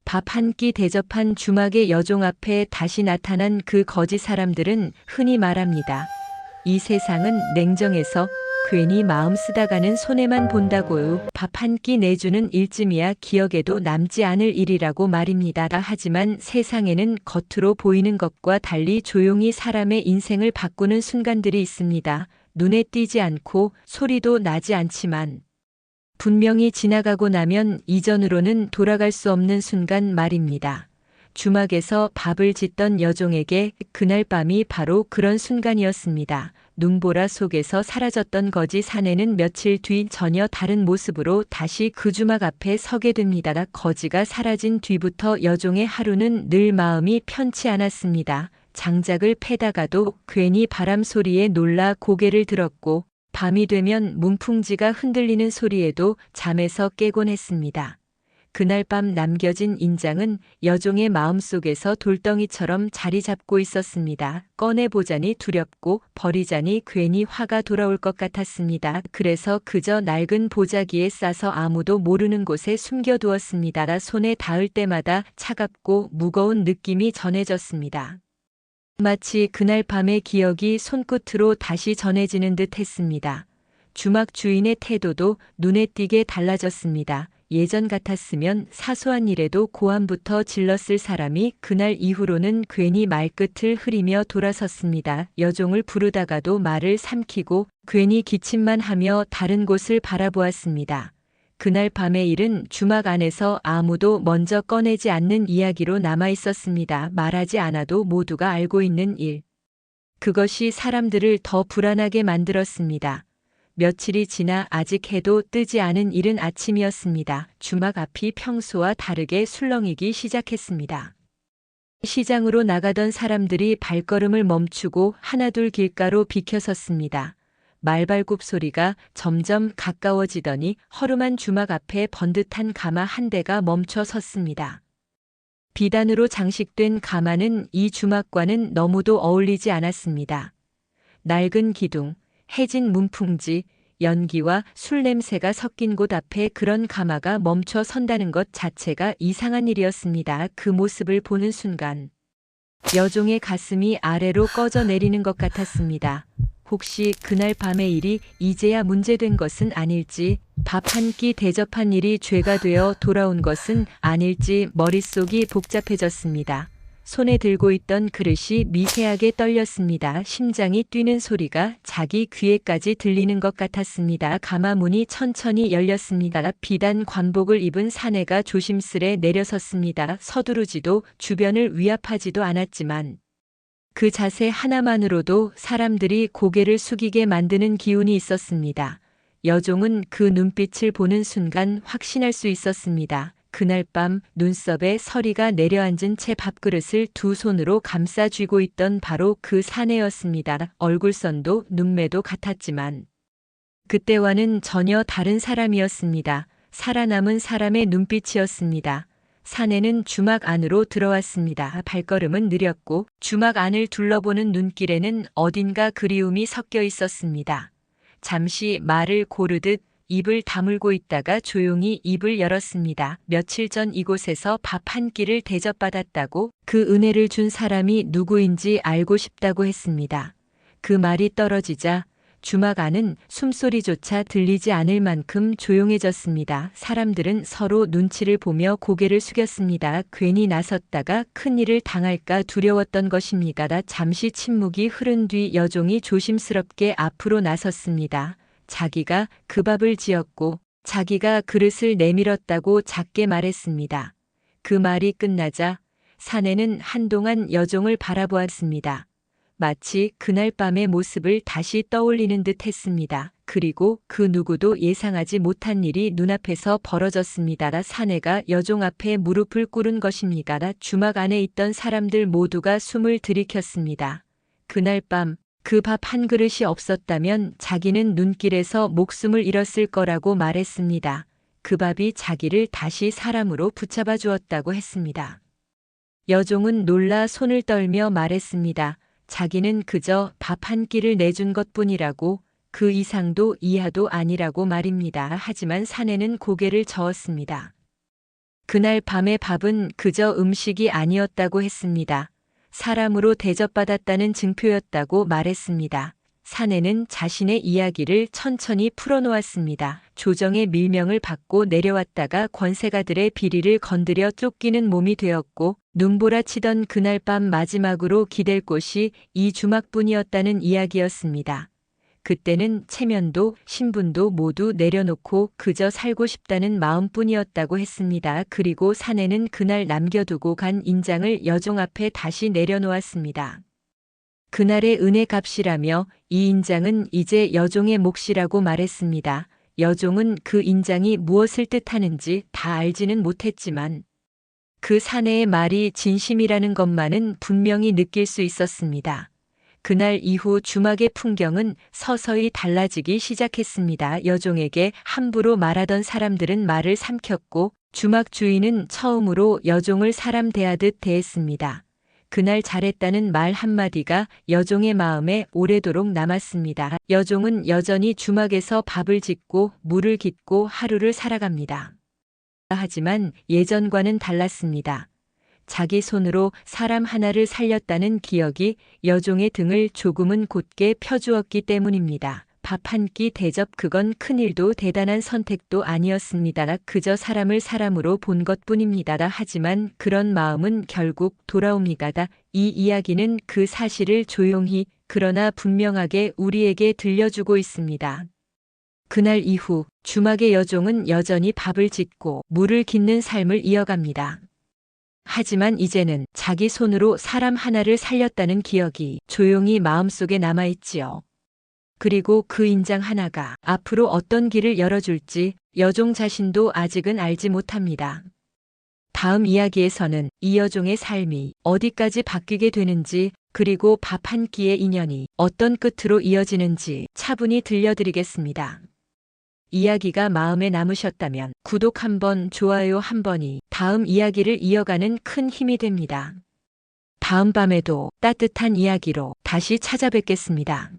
밥 한 끼 대접한 주막의 여종 앞에 다시 나타난 그 거지 사람들은 흔히 말합니다. 이 세상은 냉정해서 괜히 마음 쓰다가는 손해만 본다고요. 밥 한 끼 내주는 일쯤이야 기억에도 남지 않을 일이라고 말입니다. 하지만 세상에는 겉으로 보이는 것과 달리 조용히 사람의 인생을 바꾸는 순간들이 있습니다. 눈에 띄지 않고 소리도 나지 않지만 분명히 지나가고 나면 이전으로는 돌아갈 수 없는 순간 말입니다. 주막에서 밥을 짓던 여종에게 그날 밤이 바로 그런 순간이었습니다. 눈보라 속에서 사라졌던 거지 사내는 며칠 뒤 전혀 다른 모습으로 다시 그 주막 앞에 서게 됩니다. 거지가 사라진 뒤부터 여종의 하루는 늘 마음이 편치 않았습니다. 장작을 패다가도 괜히 바람 소리에 놀라 고개를 들었고 밤이 되면 문풍지가 흔들리는 소리에도 잠에서 깨곤 했습니다. 그날 밤 남겨진 인장은 여종의 마음속에서 돌덩이처럼 자리 잡고 있었습니다. 꺼내보자니 두렵고 버리자니 괜히 화가 돌아올 것 같았습니다. 그래서 그저 낡은 보자기에 싸서 아무도 모르는 곳에 숨겨두었습니다. 손에 닿을 때마다 차갑고 무거운 느낌이 전해졌습니다. 마치 그날 밤의 기억이 손끝으로 다시 전해지는 듯 했습니다. 주막 주인의 태도도 눈에 띄게 달라졌습니다. 예전 같았으면 사소한 일에도 고함부터 질렀을 사람이 그날 이후로는 괜히 말끝을 흐리며 돌아섰습니다. 여종을 부르다가도 말을 삼키고 괜히 기침만 하며 다른 곳을 바라보았습니다. 그날 밤의 일은 주막 안에서 아무도 먼저 꺼내지 않는 이야기로 남아 있었습니다. 말하지 않아도 모두가 알고 있는 일. 그것이 사람들을 더 불안하게 만들었습니다. 며칠이 지나 아직 해도 뜨지 않은 이른 아침이었습니다. 주막 앞이 평소와 다르게 술렁이기 시작했습니다. 시장으로 나가던 사람들이 발걸음을 멈추고 하나둘 길가로 비켜섰습니다. 말발굽 소리가 점점 가까워지더니 허름한 주막 앞에 번듯한 가마 한 대가 멈춰 섰습니다. 비단으로 장식된 가마는 이 주막과는 너무도 어울리지 않았습니다. 낡은 기둥, 해진 문풍지, 연기와 술 냄새가 섞인 곳 앞에 그런 가마가 멈춰 선다는 것 자체가 이상한 일이었습니다. 그 모습을 보는 순간 여종의 가슴이 아래로 꺼져 내리는 것 같았습니다. 혹시 그날 밤의 일이 이제야 문제된 것은 아닐지, 밥 한 끼 대접한 일이 죄가 되어 돌아온 것은 아닐지 머릿속이 복잡해졌습니다. 손에 들고 있던 그릇이 미세하게 떨렸습니다. 심장이 뛰는 소리가 자기 귀에까지 들리는 것 같았습니다. 가마 문이 천천히 열렸습니다. 비단 관복을 입은 사내가 조심스레 내려섰습니다. 서두르지도 주변을 위압하지도 않았지만 그 자세 하나만으로도 사람들이 고개를 숙이게 만드는 기운이 있었습니다. 여종은 그 눈빛을 보는 순간 확신할 수 있었습니다. 그날 밤 눈썹에 서리가 내려앉은 채 밥그릇을 두 손으로 감싸 쥐고 있던 바로 그 사내였습니다. 얼굴선도 눈매도 같았지만 그때와는 전혀 다른 사람이었습니다. 살아남은 사람의 눈빛이었습니다. 사내는 주막 안으로 들어왔습니다. 발걸음은 느렸고 주막 안을 둘러보는 눈길에는 어딘가 그리움이 섞여 있었습니다. 잠시 말을 고르듯 입을 다물고 있다가 조용히 입을 열었습니다. 며칠 전 이곳에서 밥 한 끼를 대접받았다고 그 은혜를 준 사람이 누구인지 알고 싶다고 했습니다. 그 말이 떨어지자 주막 안은 숨소리조차 들리지 않을 만큼 조용해졌습니다. 사람들은 서로 눈치를 보며 고개를 숙였습니다. 괜히 나섰다가 큰일을 당할까 두려웠던 것입니다. 잠시 침묵이 흐른 뒤 여종이 조심스럽게 앞으로 나섰습니다. 자기가 그 밥을 지었고 자기가 그릇을 내밀었다고 작게 말했습니다. 그 말이 끝나자 사내는 한동안 여종을 바라보았습니다. 마치 그날 밤의 모습을 다시 떠올리는 듯 했습니다. 그리고 그 누구도 예상하지 못한 일이 눈앞에서 벌어졌습니다. 사내가 여종 앞에 무릎을 꿇은 것입니다. 주막 안에 있던 사람들 모두가 숨을 들이켰습니다. 그날 밤 그 밥 한 그릇이 없었다면 자기는 눈길에서 목숨을 잃었을 거라고 말했습니다. 그 밥이 자기를 다시 사람으로 붙잡아 주었다고 했습니다. 여종은 놀라 손을 떨며 말했습니다. 자기는 그저 밥 한 끼를 내준 것뿐이라고, 그 이상도 이하도 아니라고 말입니다. 하지만 사내는 고개를 저었습니다. 그날 밤의 밥은 그저 음식이 아니었다고 했습니다. 사람으로 대접받았다는 증표였다고 말했습니다. 사내는 자신의 이야기를 천천히 풀어놓았습니다. 조정의 밀명을 받고 내려왔다가 권세가들의 비리를 건드려 쫓기는 몸이 되었고 눈보라치던 그날 밤 마지막으로 기댈 곳이 이 주막뿐이었다는 이야기였습니다. 그때는 체면도 신분도 모두 내려놓고 그저 살고 싶다는 마음뿐이었다고 했습니다. 그리고 사내는 그날 남겨두고 간 인장을 여종 앞에 다시 내려놓았습니다. 그날의 은혜 값이라며 이 인장은 이제 여종의 몫이라고 말했습니다. 여종은 그 인장이 무엇을 뜻하는지 다 알지는 못했지만 그 사내의 말이 진심이라는 것만은 분명히 느낄 수 있었습니다. 그날 이후 주막의 풍경은 서서히 달라지기 시작했습니다. 여종에게 함부로 말하던 사람들은 말을 삼켰고 주막 주인은 처음으로 여종을 사람 대하듯 대했습니다. 그날 잘했다는 말 한마디가 여종의 마음에 오래도록 남았습니다. 여종은 여전히 주막에서 밥을 짓고 물을 깃고 하루를 살아갑니다. 하지만 예전과는 달랐습니다. 자기 손으로 사람 하나를 살렸다는 기억이 여종의 등을 조금은 곧게 펴주었기 때문입니다. 밥 한 끼 대접, 그건 큰일도 대단한 선택도 아니었습니다. 그저 사람을 사람으로 본 것뿐입니다. 하지만 그런 마음은 결국 돌아옵니다. 이 이야기는 그 사실을 조용히 그러나 분명하게 우리에게 들려주고 있습니다. 그날 이후 주막의 여종은 여전히 밥을 짓고 물을 깃는 삶을 이어갑니다. 하지만 이제는 자기 손으로 사람 하나를 살렸다는 기억이 조용히 마음속에 남아있지요. 그리고 그 인장 하나가 앞으로 어떤 길을 열어줄지 여종 자신도 아직은 알지 못합니다. 다음 이야기에서는 이 여종의 삶이 어디까지 바뀌게 되는지, 그리고 밥 한 끼의 인연이 어떤 끝으로 이어지는지 차분히 들려드리겠습니다. 이야기가 마음에 남으셨다면 구독 한번, 좋아요 한 번이 다음 이야기를 이어가는 큰 힘이 됩니다. 다음 밤에도 따뜻한 이야기로 다시 찾아뵙겠습니다.